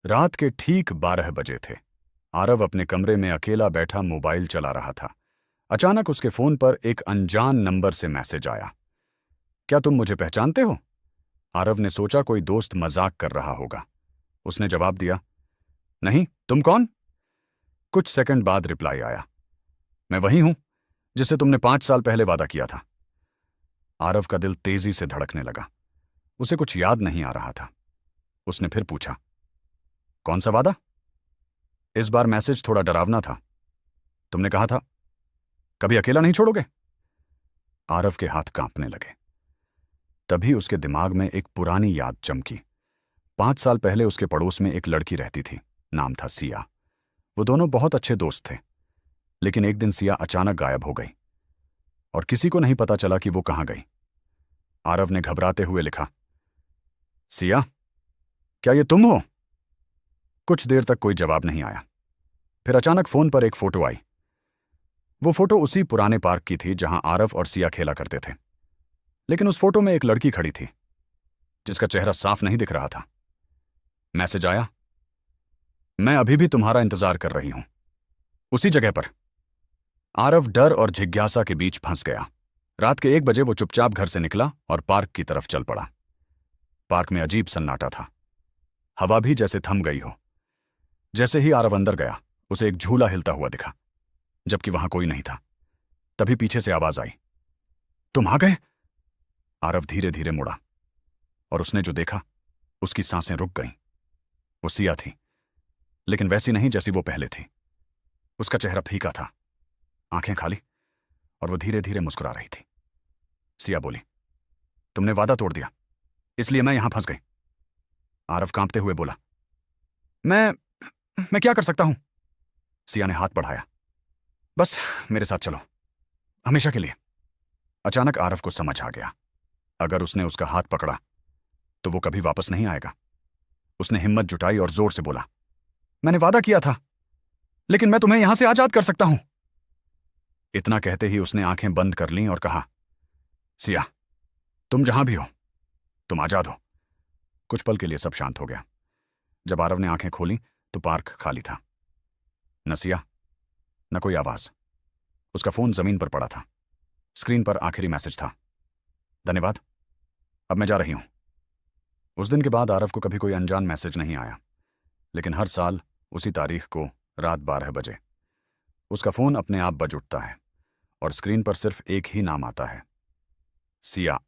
रात के ठीक 12 बजे थे। आरव अपने कमरे में अकेला बैठा मोबाइल चला रहा था। अचानक उसके फोन पर एक अनजान नंबर से मैसेज आया। क्या तुम मुझे पहचानते हो? आरव ने सोचा कोई दोस्त मजाक कर रहा होगा। उसने जवाब दिया, नहीं, तुम कौन? कुछ सेकंड बाद रिप्लाई आया, मैं वही हूं जिससे तुमने 5 साल पहले वादा किया था। आरव का दिल तेजी से धड़कने लगा। उसे कुछ याद नहीं आ रहा था। उसने फिर पूछा, कौन सा वादा? इस बार मैसेज थोड़ा डरावना था। तुमने कहा था कभी अकेला नहीं छोड़ोगे। आरव के हाथ कांपने लगे। तभी उसके दिमाग में एक पुरानी याद चमकी। 5 साल पहले उसके पड़ोस में एक लड़की रहती थी। नाम था सिया। वो दोनों बहुत अच्छे दोस्त थे। लेकिन एक दिन सिया अचानक गायब हो गई और किसी को नहीं पता चला कि वो कहां गई। आरव ने घबराते हुए लिखा, सिया, क्या ये तुम हो? कुछ देर तक कोई जवाब नहीं आया। फिर अचानक फोन पर एक फोटो आई। वो फोटो उसी पुराने पार्क की थी जहां आरव और सिया खेला करते थे। लेकिन उस फोटो में एक लड़की खड़ी थी जिसका चेहरा साफ नहीं दिख रहा था। मैसेज आया, मैं अभी भी तुम्हारा इंतजार कर रही हूं, उसी जगह पर। आरव डर और जिज्ञासा के बीच फंस गया। रात के 1 बजे वो चुपचाप घर से निकला और पार्क की तरफ चल पड़ा। पार्क में अजीब सन्नाटा था। हवा भी जैसे थम गई हो। जैसे ही आरव अंदर गया, उसे एक झूला हिलता हुआ दिखा, जबकि वहां कोई नहीं था। तभी पीछे से आवाज आई, तुम आ गए। आरव धीरे धीरे मुड़ा और उसने जो देखा, उसकी सांसें रुक गईं। वो सिया थी, लेकिन वैसी नहीं जैसी वो पहले थी। उसका चेहरा फीका था, आंखें खाली, और वो धीरे धीरे मुस्कुरा रही थी। सिया बोली, तुमने वादा तोड़ दिया, इसलिए मैं यहां फंस गई। आरव कांपते हुए बोला, मैं क्या कर सकता हूं? सिया ने हाथ बढ़ाया, बस मेरे साथ चलो, हमेशा के लिए। अचानक आरव को समझ आ गया, अगर उसने उसका हाथ पकड़ा तो वो कभी वापस नहीं आएगा। उसने हिम्मत जुटाई और जोर से बोला, मैंने वादा किया था, लेकिन मैं तुम्हें यहां से आजाद कर सकता हूं। इतना कहते ही उसने आंखें बंद कर लीं और कहा, सिया, तुम जहां भी हो, तुम आजाद हो। कुछ पल के लिए सब शांत हो गया। जब आरव ने आंखें खोली तो पार्क खाली था। न सिया, न कोई आवाज। उसका फोन जमीन पर पड़ा था। स्क्रीन पर आखिरी मैसेज था, धन्यवाद, अब मैं जा रही हूं। उस दिन के बाद आरव को कभी कोई अनजान मैसेज नहीं आया, लेकिन हर साल उसी तारीख को रात 12 बजे उसका फोन अपने आप बज उठता है और स्क्रीन पर सिर्फ एक ही नाम आता है, सिया।